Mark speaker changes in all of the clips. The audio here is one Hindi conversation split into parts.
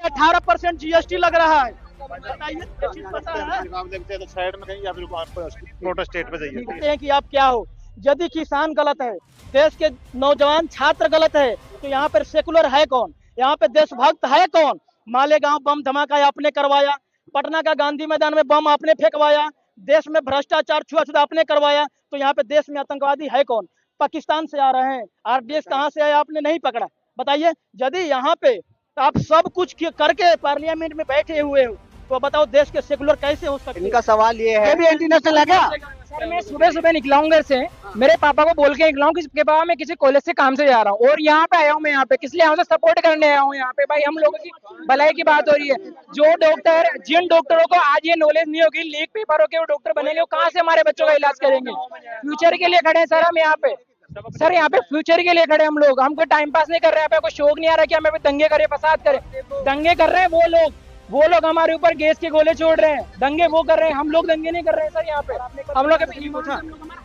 Speaker 1: 18% जीएसटी लग रहा है। बताइए, ये चीज पता है?
Speaker 2: तो साइड में कहीं या फिर प्रोटेस्ट स्टेट पे जाइए।
Speaker 1: कहते हैं कि आप क्या हो। यदि किसान गलत है, देश के नौजवान छात्र गलत है, तो यहाँ पर सेकुलर है कौन? यहाँ पे देशभक्त है कौन? मालेगांव बम धमाका आपने करवाया, पटना का गांधी मैदान में बम आपने फेंकवाया, देश में भ्रष्टाचार छुआछूत आपने करवाया, तो यहाँ पे देश में आतंकवादी है कौन? पाकिस्तान से आ रहे हैं, आरडीएक्स कहाँ से आया आपने नहीं पकड़ा। बताइए, यदि यहाँ पे आप सब कुछ करके पार्लियामेंट में बैठे हुए हो, तो बताओ देश के सेकुलर कैसे हो सकते?
Speaker 3: इनका सवाल ये है,
Speaker 4: भी एंटी नेशनल है क्या? सर मैं सुबह सुबह निकला हूँ घर से, मेरे पापा को बोल के निकला हूँ कि पापा मैं किसी कॉलेज से काम से जा रहा हूँ और यहाँ पे आया हूँ। मैं यहाँ पे किस लिए आया हूँ? सपोर्ट करने आया हूँ यहाँ पे। भाई हम लोगों की भलाई की बात हो रही है। जो डॉक्टर, जिन डॉक्टरों को आज ये नॉलेज नहीं होगी, लीक पेपर होके वो डॉक्टर बनेंगे, वो कहाँ से हमारे बच्चों का इलाज करेंगे? फ्यूचर के लिए खड़े हैं सर हम यहाँ पे। सर यहाँ पे फ्यूचर के लिए खड़े हम लोग, हम कोई टाइम पास नहीं कर रहे हैं, कोई शौक नहीं आ रहा कि हमें दंगे करें, फसाद करें। दंगे कर रहे हैं वो लोग हमारे ऊपर गैस के गोले छोड़ रहे हैं, दंगे वो कर रहे हैं, हम लोग दंगे नहीं कर रहे हैं सर। यहाँ पे हम लोग हमारा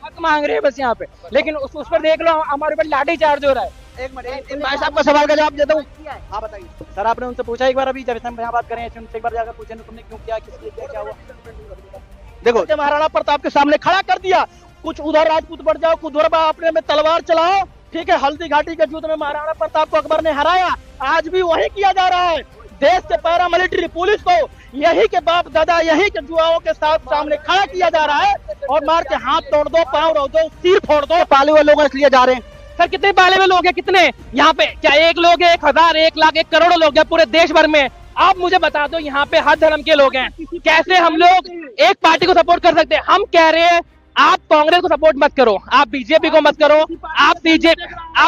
Speaker 4: हक मांग रहे हैं बस यहाँ पे, लेकिन उस पर देख लो हमारे ऊपर लाठी चार्ज हो रहा है।
Speaker 3: एक मिनट भाई साहब का सवाल का जवाब देता हूँ। हाँ बताइए
Speaker 1: सर, आपने उनसे पूछा एक बार? अभी जब हम यहाँ बात करें उनसे एक बार जाकर पूछे तुमने क्यों किया, किस लिए किया, क्या हुआ?
Speaker 3: देखो,
Speaker 1: महाराणा प्रताप के सामने खड़ा कर दिया, कुछ उधर राजपूत बढ़ जाओ, कुछ उधर अपने में तलवार चलाओ, ठीक है। हल्दी घाटी के युद्ध में महाराणा प्रताप को अकबर ने हराया, आज भी वही किया जा रहा है। देश के पैरामिलिट्री पुलिस को यही के बाप दादा, यही के जुआओं के साथ सामने खड़ा किया जा रहा है और मार के हाथ तोड़ दो, पाँव रोक दो, सिर फोड़ दो।
Speaker 3: पाले हुए लोग इसलिए जा रहे हैं
Speaker 4: सर। कितने पाले हुए लोग हैं? कितने यहाँ पे? क्या एक लोग है? 1000, 1 लाख, 1 करोड़ लोग हैं पूरे देश भर में। आप मुझे बता दो, यहाँ पे हर धर्म के लोग हैं, कैसे हम लोग एक पार्टी को सपोर्ट कर सकते हैं? हम कह रहे हैं आप कांग्रेस को सपोर्ट मत करो, आप बीजेपी को मत करो, आप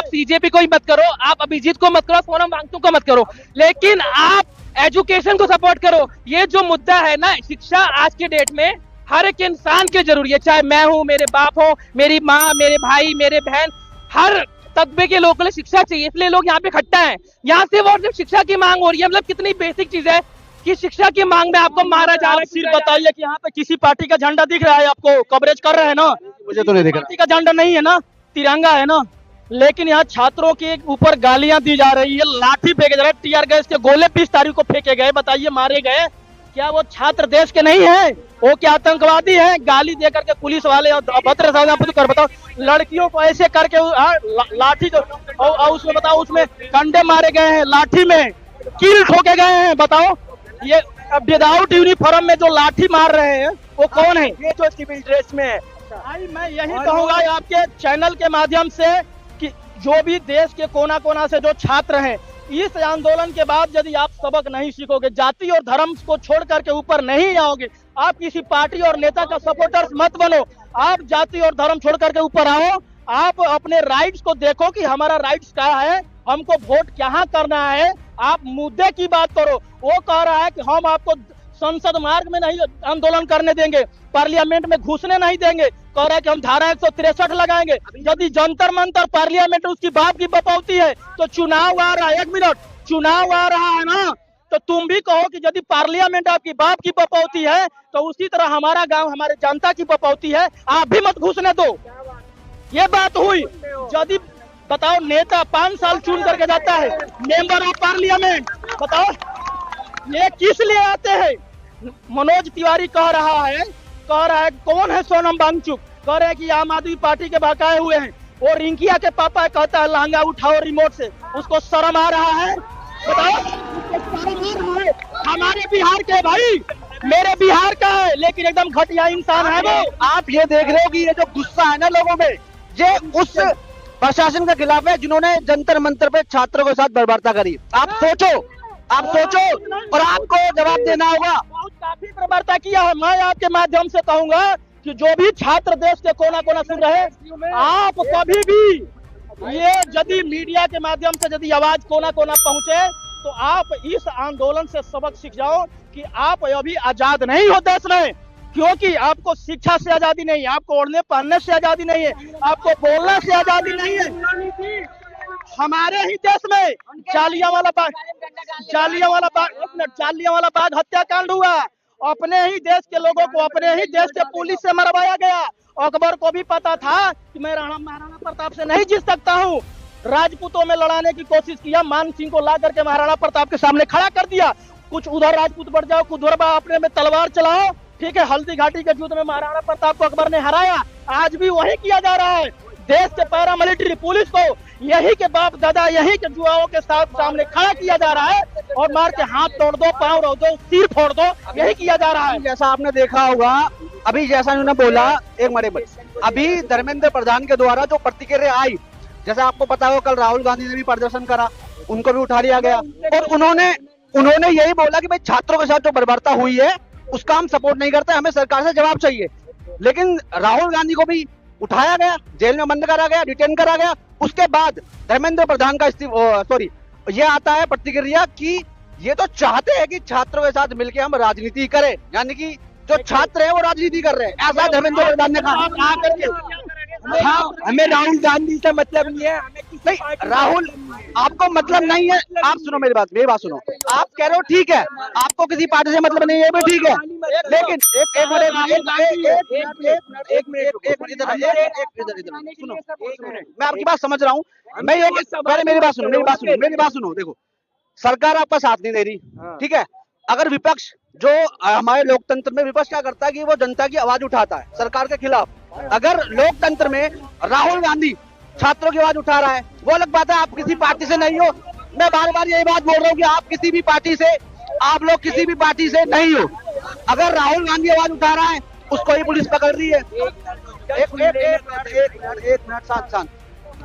Speaker 4: सीजेपी को ही मत करो, आप अभिजीत को मत करो, सोनम वांगचुक को मत करो, लेकिन आप एजुकेशन को सपोर्ट करो। ये जो मुद्दा है ना, शिक्षा आज के डेट में हर एक इंसान की जरूरी है, चाहे मैं हूँ, मेरे बाप हो, मेरी माँ, मेरे भाई, मेरे बहन, हर तबके के लोगों को शिक्षा चाहिए, इसलिए लोग यहाँ पे इकट्ठा हैं। यहाँ से वो जब शिक्षा की मांग हो रही है, मतलब कितनी बेसिक चीज है कि शिक्षा की मांग में आपको मारा जा रहा है।
Speaker 1: सिर्फ बताइए कि यहाँ पे किसी पार्टी का झंडा दिख रहा है आपको? कवरेज कर रहे हैं ना?
Speaker 3: मुझे तो नहीं दिख रहा।
Speaker 1: पार्टी का झंडा नहीं है ना, तिरंगा है ना। लेकिन यहाँ छात्रों के ऊपर गालियां दी जा रही है, लाठी फेंके जा रहे हैं, टीयर गैस के गोले 20 तारीख को फेंके गए। बताइए, मारे गए। क्या वो छात्र देश के नहीं है? वो क्या आतंकवादी है? गाली दे करके पुलिस वाले अभद्र कर, बताओ लड़कियों को ऐसे करके लाठी और उसमें बताओ, उसमें कंडे मारे गए हैं, लाठी में कील ठोके गए हैं। बताओ, ये विदाउट यूनिफॉर्म में जो लाठी मार रहे हैं वो कौन है?
Speaker 3: ये जो सिविल ड्रेस में है।
Speaker 1: भाई मैं यही कहूंगा आपके चैनल के माध्यम से कि जो भी देश के कोना कोना से जो छात्र हैं, इस आंदोलन के बाद यदि आप सबक नहीं सीखोगे, जाति और धर्म को छोड़ करके ऊपर नहीं आओगे, आप किसी पार्टी और नेता का सपोर्टर्स मत बनो। आप जाति और धर्म छोड़ करके ऊपर आओ, आप अपने राइट्स को देखो कि हमारा राइट्स क्या है, हमको वोट क्या करना है। आप मुद्दे की बात करो। वो कह रहा है कि हम आपको संसद मार्ग में नहीं आंदोलन करने देंगे, पार्लियामेंट में घुसने नहीं देंगे, कह रहा है कि हम धारा 163 लगाएंगे। यदि जंतर मंतर पार्लियामेंट उसकी बाप की बपौती है, तो चुनाव आ रहा है, 1 मिनट, चुनाव आ रहा है ना, तो तुम भी कहो कि यदि पार्लियामेंट आपकी बाप की बपौती है, तो उसी तरह हमारा गांव हमारे जनता की बपौती है, आप भी मत घुसने दो। ये बात हुई। यदि बताओ, नेता 5 साल चुन करके जाता है, मेंबर ऑफ पार्लियामेंट, बताओ ये किस लिए आते हैं? मनोज तिवारी कह रहा है कौन है सोनम वांगचुक, कह रहे हैं कि आम आदमी पार्टी के बकाए हुए हैं। वो रिंकिया के पापा कहता है लहंगा उठाओ रिमोट से, उसको शर्म आ रहा है? बताओ, उसको शर्म आ रहा है? हमारे बिहार के भाई, मेरे बिहार का है, लेकिन एकदम घटिया इंसान है वो।
Speaker 3: आप ये देख रहे हो कि ये जो गुस्सा है ना लोगों में, ये उस प्रशासन के खिलाफ है जिन्होंने जंतर मंतर पे छात्रों के साथ बर्बरता करी। आप सोचो और आपको जवाब देना होगा।
Speaker 1: काफी बर्बरता किया है। मैं आपके माध्यम से कहूंगा कि जो भी छात्र देश के कोना कोना सुन रहे, आप कभी भी ये यदि मीडिया के माध्यम से यदि आवाज कोना कोना पहुंचे, तो आप इस आंदोलन से सबक सीख जाओ कि आप अभी आजाद नहीं हो देश में, क्योंकि आपको शिक्षा से आजादी नहीं है, आपको ओढ़ने पहनने से आजादी नहीं है, आपको बोलने से आजादी नहीं है। हमारे ही देश में जालियांवाला बाग हत्याकांड हुआ, अपने ही देश के लोगों को अपने ही देश के पुलिस से मरवाया गया। अकबर को भी पता था कि मैं महाराणा प्रताप से नहीं जीत सकता हूँ, राजपूतों में लड़ाने की कोशिश किया, मान सिंह को ला करके महाराणा प्रताप के सामने खड़ा कर दिया। कुछ उधर राजपूत बढ़ जाओ, कुछ उधर अपने में तलवार चलाओ, ठीक है। हल्दी घाटी के युद्ध में महाराणा प्रताप को अकबर ने हराया, आज भी वही किया जा रहा है। देश के पैरा मिलिट्री पुलिस को यही के बाप दादा, यही के जुआओं के साथ सामने खड़ा किया जा रहा है और मार के हाथ तोड़ दो, पांव रोक दो, सिर फोड़ दो, यही किया जा रहा है।
Speaker 3: जैसा आपने देखा होगा, अभी जैसा उन्होंने बोला, एक मिनट, अभी धर्मेंद्र प्रधान के द्वारा जो प्रतिक्रिया आई, जैसा आपको पता हो कल राहुल गांधी ने भी प्रदर्शन करा, उनको भी उठा लिया गया और उन्होंने यही बोला कि भाई छात्रों के साथ जो बर्बरता हुई है उसका हम सपोर्ट नहीं करते, हमें सरकार से जवाब चाहिए। लेकिन राहुल गांधी को भी उठाया गया, जेल में बंद करा गया, डिटेन करा गया। उसके बाद धर्मेंद्र प्रधान का ये आता है प्रतिक्रिया कि ये तो चाहते हैं कि छात्रों के साथ मिलकर हम राजनीति करें, यानी कि जो छात्र है वो राजनीति कर रहे हैं, ऐसा धर्मेंद्र प्रधान ने कहा।
Speaker 4: हाँ, हमें राहुल गांधी से मतलब नहीं है, हमें
Speaker 3: नहीं, राहुल आपको मतलब नहीं है, आप सुनो मेरी बात सुनो। आप कह रहे हो ठीक है, आपको किसी पार्टी से मतलब नहीं है, भी ठीक है, लेकिन सुनो, मैं आपकी बात समझ रहा हूँ। मैं ये मेरी बात सुनो, देखो सरकार आपका साथ नहीं दे रही, ठीक है। अगर विपक्ष, जो हमारे लोकतंत्र में विपक्ष क्या करता है कि वो जनता की आवाज उठाता है सरकार के खिलाफ। अगर लोकतंत्र में राहुल गांधी छात्रों की आवाज उठा रहा है, वो अलग बात है, आप किसी पार्टी से नहीं हो। मैं बार बार यही बात बोल रहा हूँ कि आप किसी भी पार्टी से, आप लोग किसी भी पार्टी से नहीं हो। अगर राहुल गांधी आवाज उठा रहा है, उसको ही पुलिस पकड़ रही है। एक मिनट शांत।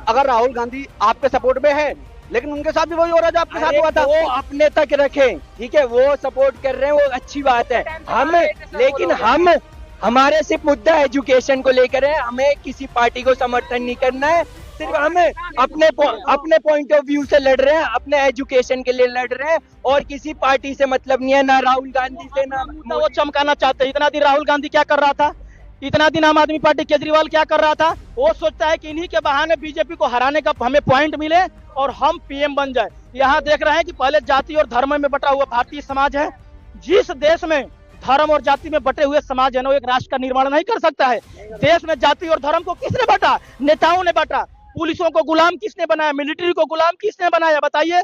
Speaker 3: अगर राहुल गांधी आपके सपोर्ट में है, लेकिन उनके साथ भी वही हो रहा है जो आपके साथ हुआ था।
Speaker 4: वो अपने तक रखें, ठीक है, वो सपोर्ट कर रहे हैं, वो अच्छी बात है। हम हमारे सिर्फ मुद्दा एजुकेशन को लेकर है, हमें किसी पार्टी को समर्थन नहीं करना है, सिर्फ हमें अपने पॉइंट ऑफ व्यू से लड़ रहे हैं, अपने एजुकेशन के लिए लड़ रहे हैं और किसी पार्टी से मतलब नहीं है, ना राहुल गांधी से, ना
Speaker 1: वो चमकाना चाहते हैं। इतना दिन राहुल गांधी क्या कर रहा था, इतना दिन आम आदमी पार्टी केजरीवाल क्या कर रहा था? वो सोचता है कि इन्हीं के बहाने बीजेपी को हराने का हमें पॉइंट मिले और हम पीएम बन जाए। यहाँ देख रहे हैं कि पहले जाति और धर्म में बटा हुआ भारतीय समाज है। जिस देश में धर्म और जाति में बटे हुए समाज है ना, वो एक राष्ट्र का निर्माण नहीं कर सकता है। देश में जाति और धर्म को किसने बांटा? नेताओं ने बांटा। पुलिसों को गुलाम किसने बनाया? मिलिट्री को गुलाम किसने बनाया? बताइए।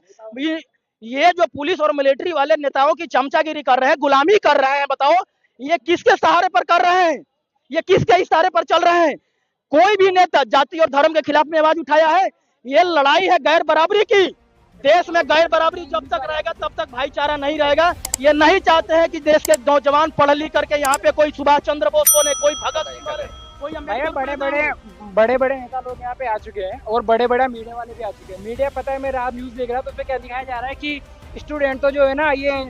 Speaker 1: ये जो पुलिस और मिलिट्री वाले नेताओं की चमचागिरी कर रहे हैं, गुलामी कर रहे हैं, बताओ ये किसके सहारे पर कर रहे हैं? ये किसके इशारे पर चल रहे हैं? कोई भी नेता जाति और धर्म के खिलाफ में आवाज उठाया है? ये लड़ाई है गैर बराबरी की। देश में गैर बराबरी जब तक रहेगा तब तक भाईचारा नहीं रहेगा। ये नहीं चाहते हैं कि देश के नौजवान पढ़ लिख करके यहाँ पे कोई सुभाष चंद्र बोस बने, कोई भगत सिंह बने, कोई
Speaker 5: बड़े नेता लोग यहाँ पे आ चुके हैं और बड़े मीडिया वाले भी आ चुके हैं। मीडिया, पता है, मैं रात न्यूज देख रहा था, उसमें क्या दिखाया जा रहा है कि स्टूडेंट तो जो है ना, ये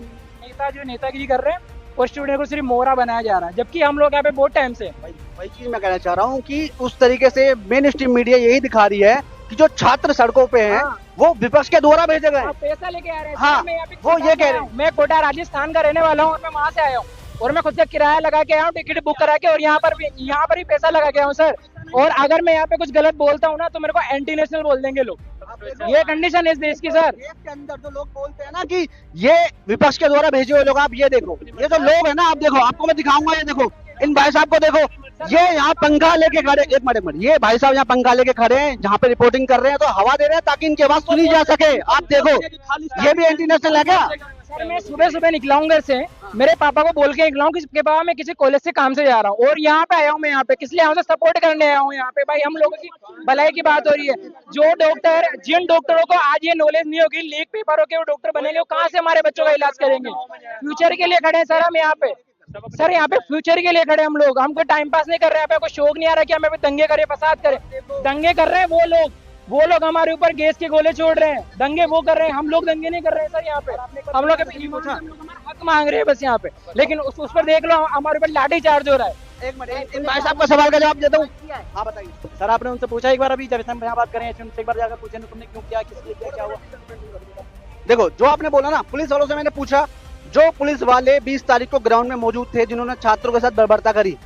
Speaker 5: नेतागिरी कर रहे हैं और स्टूडेंट को सिर्फ मोहरा बनाया जा रहा है, जबकि हम लोग यहाँ पे बहुत टाइम से।
Speaker 3: वही चीज मैं कहना चाह रहा हूँ कि उस तरीके से मेन स्ट्रीम मीडिया यही दिखा रही है कि जो छात्र सड़कों पे हैं, वो विपक्ष के द्वारा भेजे गए,
Speaker 5: पैसा लेके आ रहे हैं।
Speaker 3: हाँ, वो ये कह रहे हैं।
Speaker 5: मैं कोटा राजस्थान का रहने वाला हूँ और मैं वहाँ से आया हूँ और मैं खुद से किराया लगा के आया हूँ, टिकट बुक करा के, और यहाँ पर भी पैसा लगा के आया हूँ सर। और अगर मैं यहाँ पे कुछ गलत बोलता हूँ ना, तो मेरे को एंटी नेशनल बोल देंगे लोग। ये कंडीशन है इस देश की सर।
Speaker 3: देश के अंदर जो लोग बोलते हैं ना कि ये विपक्ष के द्वारा भेजे हुए लोग, आप ये देखो, ये जो लोग है ना, आप देखो, आपको मैं दिखाऊंगा, ये देखो इन भाई साहब को देखो, ये यहाँ पंखा लेके खड़े, एक मिनट, ये भाई साहब यहाँ पंखा लेके खड़े हैं, जहाँ पे रिपोर्टिंग कर रहे हैं, तो हवा दे रहे हैं ताकि इनकी आवाज सुनी जा सके। आप देखो, ये भी एंटी नेशनल है क्या?
Speaker 5: सर मैं सुबह निकला हूँ घर से, मेरे पापा को बोल के निकला हूँ कि पापा मैं किसी कॉलेज से काम से जा रहा हूँ और यहाँ पे आया हूँ। मैं यहाँ पे किस लिए आया हूँ? सपोर्ट करने आया हूँ यहाँ पे। भाई हम लोगों की भलाई की बात हो रही है। जिन डॉक्टरों को आज ये नॉलेज नहीं होगी, लीक पेपर होके वो डॉक्टर बनेंगे, वो कहाँ से हमारे बच्चों का इलाज करेंगे? फ्यूचर के लिए खड़े हैं सर हम यहाँ पे। सर यहाँ पे फ्यूचर के लिए खड़े हम लोग। हमको टाइम पास नहीं कर रहे हैं, यहाँ पे कोई शौक नहीं आ रहा कि हमें दंगे करें, फसाद करें। दंगे कर रहे हैं वो लोग हमारे ऊपर गैस के गोले छोड़ रहे हैं, दंगे वो कर रहे हैं, हम लोग दंगे नहीं कर रहे हैं सर। यहाँ पे हम लोग हक मांग रहे हैं बस यहाँ पे, लेकिन उस पर देख लो हमारे ऊपर लाठी चार्ज हो रहा है।
Speaker 3: एक मिनट, इन भाई साहब का सवाल का जवाब देता हूँ। हाँ बताइए
Speaker 1: सर, आपने उनसे पूछा एक बार? अभी जब हम यहाँ बात करें उनसे एक बार जाकर पूछे ना, तुमने क्यों किया, किस लिए किया, क्या हुआ?
Speaker 3: देखो, जो आपने बोला ना, पुलिस वालों से मैंने पूछा, जो पुलिस वाले 20 तारीख को ग्राउंड में मौजूद थे, जिन्होंने छात्रों के साथ बर्बरता करी,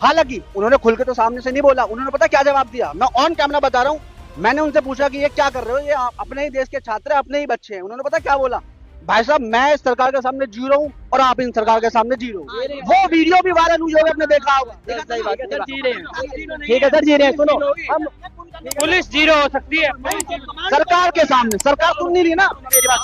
Speaker 3: हालांकि उन्होंने खुल के तो सामने से नहीं बोला। उन्होंने पता क्या जवाब दिया? मैं ऑन कैमरा बता रहा हूँ। मैंने उनसे पूछा कि ये क्या कर रहे हो, ये अपने ही देश के छात्र हैं, अपने ही बच्चे हैं। उन्होंने पता क्या बोला? भाई साहब, मैं इस सरकार के सामने जी रहा हूँ और आप इन सरकार के सामने जी रहे हो। वो वीडियो भी वायरल हुई होगी, आपने देखा होगा।
Speaker 1: ठीक है सर, जी रहे हैं। सुनो, हम
Speaker 4: पुलिस जीरो हो सकती है।
Speaker 3: सरकार के सामने सरकार सुन नहीं रही ना मेरी बात।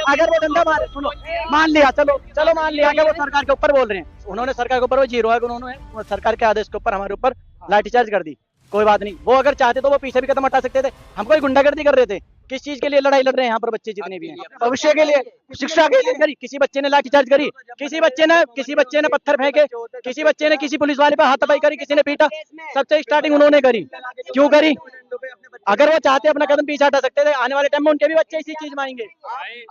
Speaker 3: अगर वो डंडा मारे, सुनो, मान लिया, चलो मान लिया कि वो सरकार के ऊपर बोल रहे हैं, उन्होंने सरकार के ऊपर वो जीरो है, उन्होंने सरकार के आदेश के ऊपर हमारे ऊपर लाठीचार्ज कर दी, कोई बात नहीं। वो अगर चाहते तो वो पीछे भी कदम हटा सकते थे। हम कोई गुंडागर्दी कर रहे थे, किस चीज के लिए लड़ाई लड़ रहे हैं यहाँ पर बच्चे जितने भी हैं, भविष्य के लिए, शिक्षा के लिए करी। किसी बच्चे ने लाठीचार्ज करी, किसी बच्चे ने पत्थर फेंके, किसी बच्चे ने किसी पुलिस वाले पर हाथापाई करी, किसी ने पीटा, सबसे स्टार्टिंग उन्होंने करी। क्यों करी? अगर वो चाहते अपना कदम पीछे हटा सकते थे, आने वाले टाइम में उनके भी बच्चे इसी चीज मांगेंगे।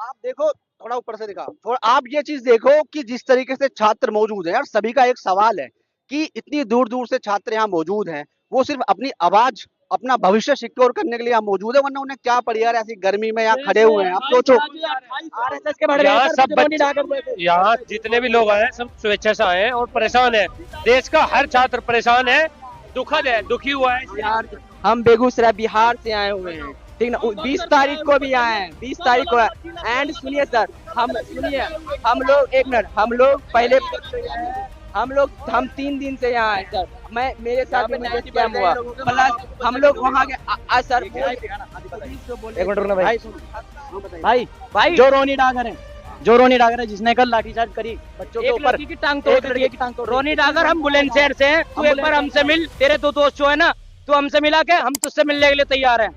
Speaker 3: आप देखो, थोड़ा ऊपर से दिखा, थोड़ा आप ये चीज देखो कि जिस तरीके से छात्र मौजूद है, और सभी का एक सवाल है कि इतनी दूर दूर से छात्र यहाँ मौजूद हैं, वो सिर्फ अपनी आवाज, अपना भविष्य सिक्योर करने के लिए यहाँ मौजूद है, वरना उन्हें क्या पड़ी यार, ऐसी गर्मी में यहाँ खड़े हुए हैं। आप सोचो,
Speaker 1: आरएसएस के बढ़
Speaker 4: यहाँ सब यहाँ जितने भी लोग आए सब स्वेच्छा से आए हैं और परेशान है। देश का हर छात्र परेशान है, दुखद है, दुखी हुआ है।
Speaker 5: यार हम बेगूसराय बिहार से आए हुए हैं, ठीक ना, 20 तारीख को भी आए हैं, 20 तारीख को। एंड सुनिए सर, हम लोग एक मिनट, हम 3 दिन से यहाँ आए सर। मेरे साथ भी मुझे स्कैम हुआ, प्लस हम लोग वहाँ के सर। एक मिनट रुकना भाई, जो रोनी डागर है जिसने कल लाठीचार्ज करी बच्चों के ऊपर,
Speaker 4: की टांग तोड़, रोनी डागर हम बुलंदशहर से हैं, तू एक बार हमसे मिल, तेरे 2 दोस्त जो है ना, तू हमसे मिला के, हम तुझसे मिलने के लिए तैयार हैं।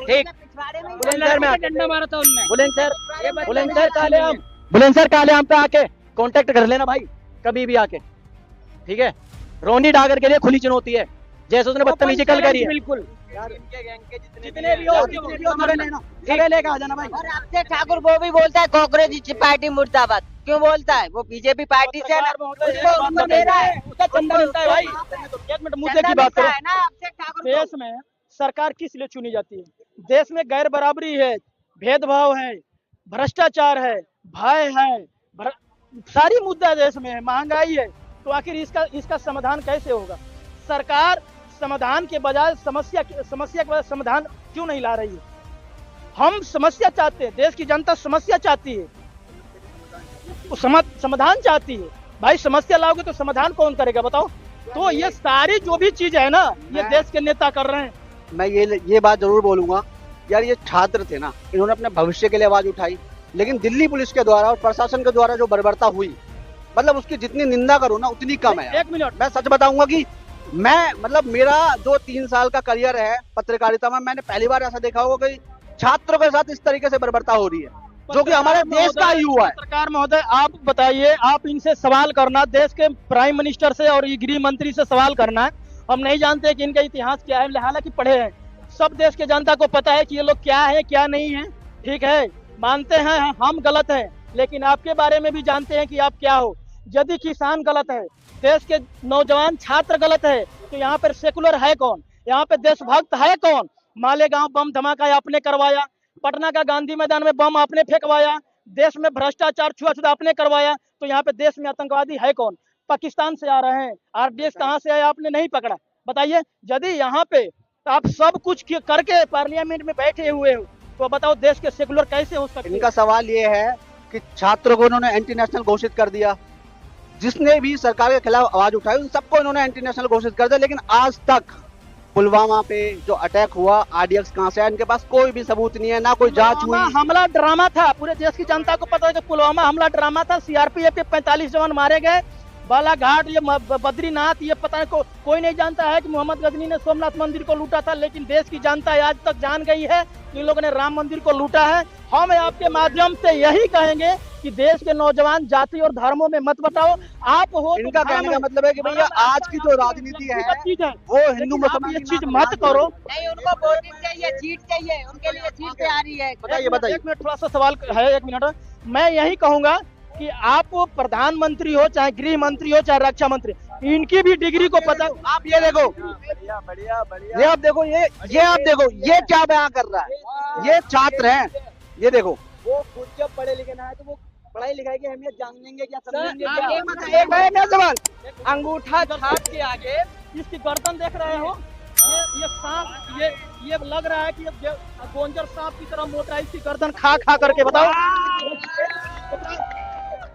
Speaker 4: ठीक,
Speaker 1: बुलंदशहर में
Speaker 4: डंडा मारा था उनने।
Speaker 1: बुलंदशहर काले आम पे आके कांटेक्ट कर लेना भाई, कभी भी आके, ठीक है। रोनी डागर के लिए खुली चुनौती है, जैसे उसने बदतमीजी कल करी है।
Speaker 4: बिल्कुल
Speaker 1: जितने भी हो लेके आ जाना भाई।
Speaker 6: और आपसे ठाकुर वो भी बोलता है कांग्रेस पार्टी मुर्दाबाद, क्यों बोलता है? वो बीजेपी पार्टी से है ना, उसको दे रहा है,
Speaker 1: उसका चंदा मिलता है भाई। एक मिनट मुद्दे की बात करो।
Speaker 6: ना आपसे ठाकुर को।
Speaker 1: देश में सरकार किस लिए चुनी जाती है? देश में गैर बराबरी है, भेदभाव है, भ्रष्टाचार है, भय है, सारी मुद्दा देश में है, महंगाई है, तो आखिर इसका समाधान कैसे होगा? सरकार समाधान के बजाय समस्या के बजाय समाधान क्यों नहीं ला रही है? हम समस्या चाहते हैं, देश की जनता समस्या चाहती है, वो समाधान चाहती है। भाई समस्या लाओगे तो समाधान कौन करेगा बताओ? तो ये सारी जो भी चीज है ना, ये देश के नेता कर रहे हैं।
Speaker 3: मैं ये बात जरूर बोलूंगा यार, ये छात्र थे ना, इन्होंने अपने भविष्य के लिए आवाज उठाई, लेकिन दिल्ली पुलिस के द्वारा और प्रशासन के द्वारा जो बर्बरता हुई, मतलब उसकी जितनी निंदा करो ना उतनी कम है।
Speaker 1: एक मिनट,
Speaker 3: मैं सच बताऊंगा कि मेरा जो 3 साल का करियर है पत्रकारिता में, मैंने पहली बार ऐसा देखा होगा कि छात्रों के साथ इस तरीके से बर्बरता हो रही है, जो कि हमारे देश का ही हुआ है।
Speaker 1: सरकार महोदय आप बताइए, आप इनसे सवाल करना, देश के प्राइम मिनिस्टर से और गृह मंत्री से सवाल करना है। हम नहीं जानते कि इनका इतिहास क्या है, हालांकि पढ़े हैं, सब देश के जनता को पता है कि ये लोग क्या है क्या नहीं है, ठीक है। मानते हैं हम गलत है, लेकिन आपके बारे में भी जानते हैं कि आप क्या हो। यदि किसान गलत है, देश के नौजवान छात्र गलत है, तो यहाँ पर सेकुलर है कौन? यहाँ पे देशभक्त है कौन? मालेगांव बम धमाका आपने करवाया, पटना का गांधी मैदान में बम आपने फेंकवाया, देश में भ्रष्टाचार छुआछूत आपने करवाया, तो यहाँ पे देश में आतंकवादी है कौन? पाकिस्तान से आ रहे हैं, आरडीएक्स कहाँ से आया आपने नहीं पकड़ा, बताइए। यदि यहाँ पे आप सब कुछ करके पार्लियामेंट में बैठे हुए हो, तो बताओ देश के सेकुलर कैसे हो सकते?
Speaker 3: इनका सवाल ये है कि छात्रों को इन्होंने एंटी नेशनल घोषित कर दिया, जिसने भी सरकार के खिलाफ आवाज उठाई उन सबको इन्होंने एंटी नेशनल घोषित कर दिया, लेकिन आज तक पुलवामा पे जो अटैक हुआ, आरडीएक्स कहां से है, इनके पास कोई भी सबूत नहीं है, ना कोई जांच हुई।
Speaker 1: हमला ड्रामा था, पूरे देश की जनता को पता है कि पुलवामा हमला ड्रामा था। सीआरपीएफ के 45 जवान मारे गए, बालाघाट, ये बद्रीनाथ, ये पता नहीं कोई नहीं जानता है कि मोहम्मद गजनी ने सोमनाथ मंदिर को लूटा था, लेकिन देश की जनता आज तक जान गई है कि इन लोगों ने राम मंदिर को लूटा है। हम आपके माध्यम से यही कहेंगे कि देश के नौजवान जाति और धर्मों में मत बताओ। आप हो,
Speaker 3: इनका कहने का मतलब है कि भैया आज की जो राजनीति है वो हिंदू मुसलमान
Speaker 1: ये चीज मत करो।
Speaker 6: नहीं, उनको वोटिंग चाहिए, सीट चाहिए, उनके लिए सीट तैयारी है।
Speaker 3: बताइए।
Speaker 1: एक मिनट, थोड़ा सा सवाल है, 1 मिनट। मैं यही कहूंगा कि आप प्रधानमंत्री हो, चाहे गृह मंत्री हो, चाहे रक्षा मंत्री, इनकी भी डिग्री को पता।
Speaker 3: आप ये देखो, ये आप देखो, ये आप देखो, ये क्या बयान कर रहा है, ये छात्र हैं, ये देखो।
Speaker 1: वो खुद जब पढ़े लिखे ना है तो वो पढ़ाई लिखाई की अहमियत जानेंगे क्या, समझेंगे
Speaker 3: एक सवाल,
Speaker 1: अंगूठा छाप के आगे इसकी गर्दन देख रहे हो, ये सांप, ये लग रहा है कि ये गोंजर सांप की तरह मोटा है, इसकी गर्दन खा करके बताओ।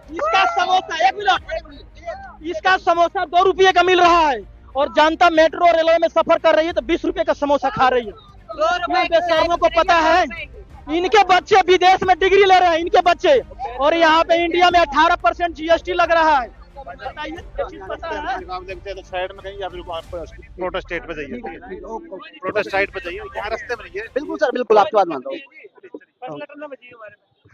Speaker 1: इसका समोसा, 1 मिनट, इसका समोसा 2 रुपये का मिल रहा है और जनता मेट्रो रेलवे में सफर कर रही है तो 20 रुपए का समोसा खा रही है। इन बेशर्मों को पता है, इनके बच्चे विदेश में डिग्री ले रहे हैं, इनके बच्चे, और यहाँ पे इंडिया में 18% जीएसटी लग रहा है। बताइए, ये चीज पता है?
Speaker 2: आप देखते हैं तो साइड में कहीं या फिर आप प्रोटेस्ट साइड पे जाइए, प्रोटेस्ट साइड पे जाइए, यहाँ रास्ते में नहीं है।
Speaker 3: बिल्कुल सर, बिल्कुल आपकी बात मानता हूँ।